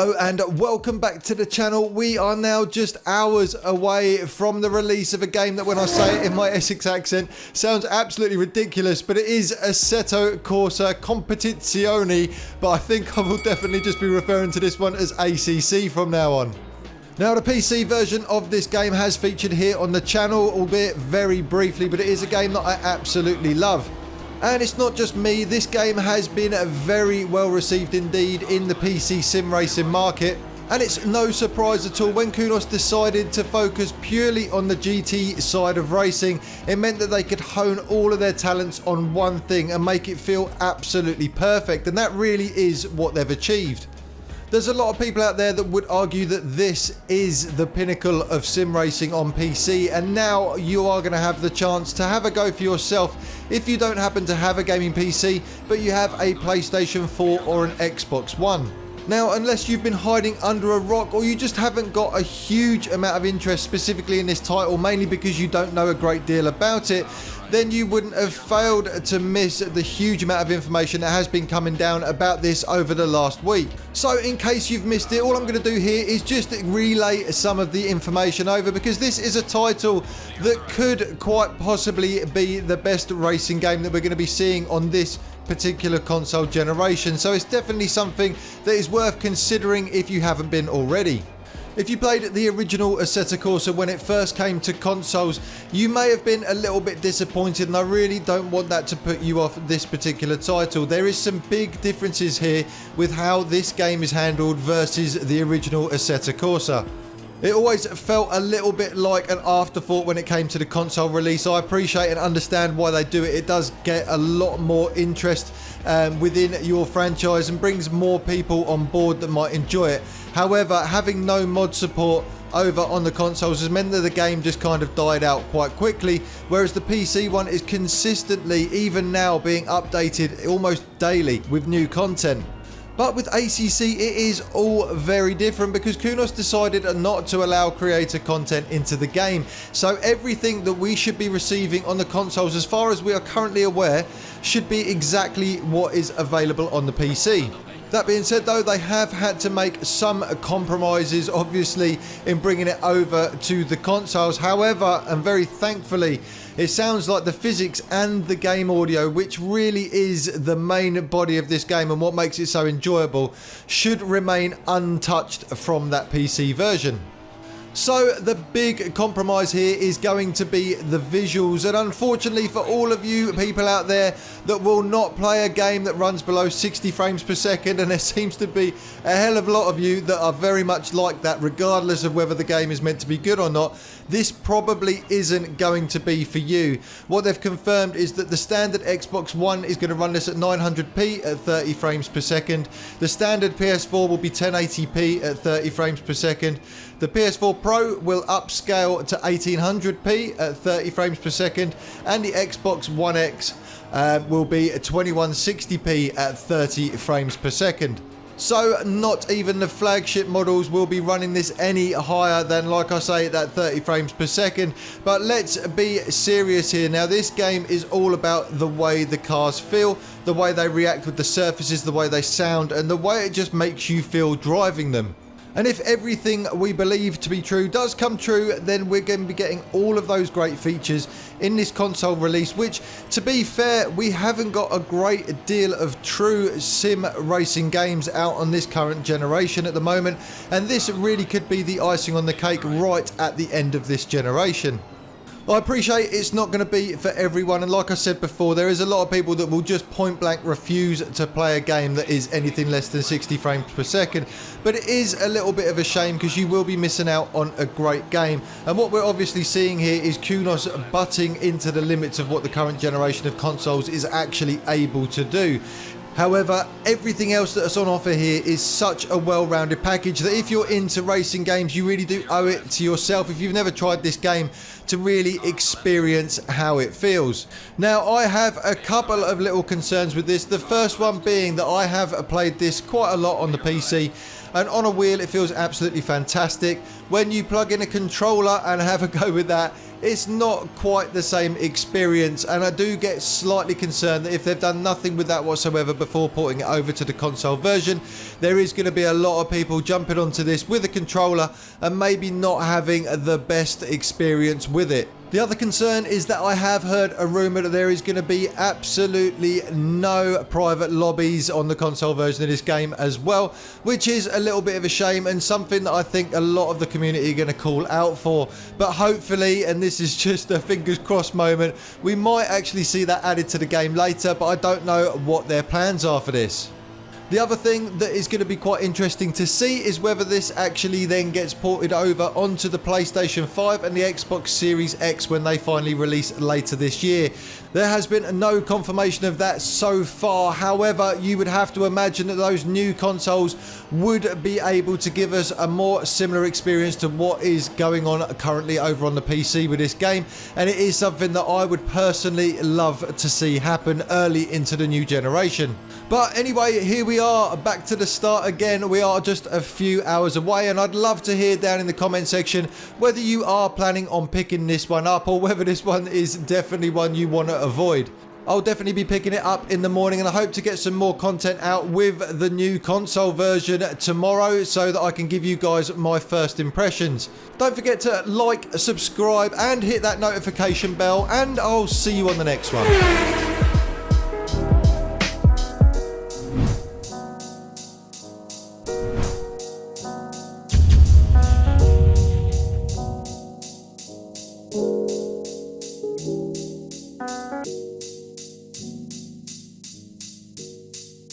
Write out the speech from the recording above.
Hello and welcome back to the channel. We are now just hours away from the release of a game that, when I say it in my Essex accent, sounds absolutely ridiculous, but it is Assetto Corsa Competizione, but I think I will definitely just be referring to this one as ACC from now on. Now, the PC version of this game has featured here on the channel, albeit very briefly, but it is a game that I absolutely love. And it's not just me, this game has been very well received indeed in the PC sim racing market. And it's no surprise at all when Kunos decided to focus purely on the GT side of racing. It meant that they could hone all of their talents on one thing and make it feel absolutely perfect. And that really is what they've achieved. There's a lot of people out there that would argue that this is the pinnacle of sim racing on PC, and now you are going to have the chance to have a go for yourself if you don't happen to have a gaming PC, but you have a PlayStation 4 or an Xbox One. Now, unless you've been hiding under a rock or you just haven't got a huge amount of interest specifically in this title, mainly because you don't know a great deal about it, then you wouldn't have failed to miss the huge amount of information that has been coming down about this over the last week. So in case you've missed it, all I'm going to do here is just relay some of the information over, because this is a title that could quite possibly be the best racing game that we're going to be seeing on this particular console generation. So it's definitely something that is worth considering if you haven't been already. If you played the original Assetto Corsa when it first came to consoles, you may have been a little bit disappointed, and I really don't want that to put you off this particular title. There is some big differences here with how this game is handled versus the original Assetto Corsa. It always felt a little bit like an afterthought when it came to the console release. I appreciate and understand why they do it. It does get a lot more interest within your franchise and brings more people on board that might enjoy it. However, having no mod support over on the consoles has meant that the game just kind of died out quite quickly, whereas the PC one is consistently, even now, being updated almost daily with new content. But with ACC, it is all very different, because Kunos decided not to allow creator content into the game. So everything that we should be receiving on the consoles, as far as we are currently aware, should be exactly what is available on the PC. That being said, though, they have had to make some compromises, obviously, in bringing it over to the consoles. However, and very thankfully, it sounds like the physics and the game audio, which really is the main body of this game and what makes it so enjoyable, should remain untouched from that PC version. So the big compromise here is going to be the visuals, and unfortunately for all of you people out there that will not play a game that runs below 60 frames per second, and there seems to be a hell of a lot of you that are very much like that regardless of whether the game is meant to be good or not, this probably isn't going to be for you. What they've confirmed is that the standard Xbox One is going to run this at 900p at 30 frames per second. The standard PS4 will be 1080p at 30 frames per second. The PS4 Pro will upscale to 1800p at 30 frames per second, and the Xbox One X will be 2160p at 30 frames per second. So not even the flagship models will be running this any higher than, like I say, that 30 frames per second. But let's be serious here. Now, this game is all about the way the cars feel, the way they react with the surfaces, the way they sound, and the way it just makes you feel driving them. And if everything we believe to be true does come true, then we're going to be getting all of those great features in this console release, which, to be fair, we haven't got a great deal of true sim racing games out on this current generation at the moment, and this really could be the icing on the cake right at the end of this generation. I appreciate it's not going to be for everyone, and like I said before, there is a lot of people that will just point blank refuse to play a game that is anything less than 60 frames per second, but it is a little bit of a shame because you will be missing out on a great game. And what we're obviously seeing here is Kunos butting into the limits of what the current generation of consoles is actually able to do. However, everything else that's on offer here is such a well-rounded package that if you're into racing games, you really do owe it to yourself, if you've never tried this game, to really experience how it feels. Now, I have a couple of little concerns with this. The first one being that I have played this quite a lot on the PC, and on a wheel it feels absolutely fantastic. when you plug in a controller and have a go with that, it's not quite the same experience, and I do get slightly concerned that if they've done nothing with that whatsoever before porting it over to the console version, there is going to be a lot of people jumping onto this with a controller and maybe not having the best experience with it. The other concern is that I have heard a rumour that there is going to be absolutely no private lobbies on the console version of this game as well, which is a little bit of a shame and something that I think a lot of the community are going to call out for. But hopefully, and this is just a fingers crossed moment, we might actually see that added to the game later, but I don't know what their plans are for this. The other thing that is going to be quite interesting to see is whether this actually then gets ported over onto the PlayStation 5 and the Xbox Series X when they finally release later this year. There has been no confirmation of that so far. However, you would have to imagine that those new consoles would be able to give us a more similar experience to what is going on currently over on the PC with this game, and it is something that I would personally love to see happen early into the new generation. But anyway, here we are back to the start again. We are just a few hours away, and I'd love to hear down in the comment section whether you are planning on picking this one up or whether this one is definitely one you want to avoid. I'll definitely be picking it up in the morning, and I hope to get some more content out with the new console version tomorrow so that I can give you guys my first impressions. Don't forget to like, subscribe and hit that notification bell, and I'll see you on the next one.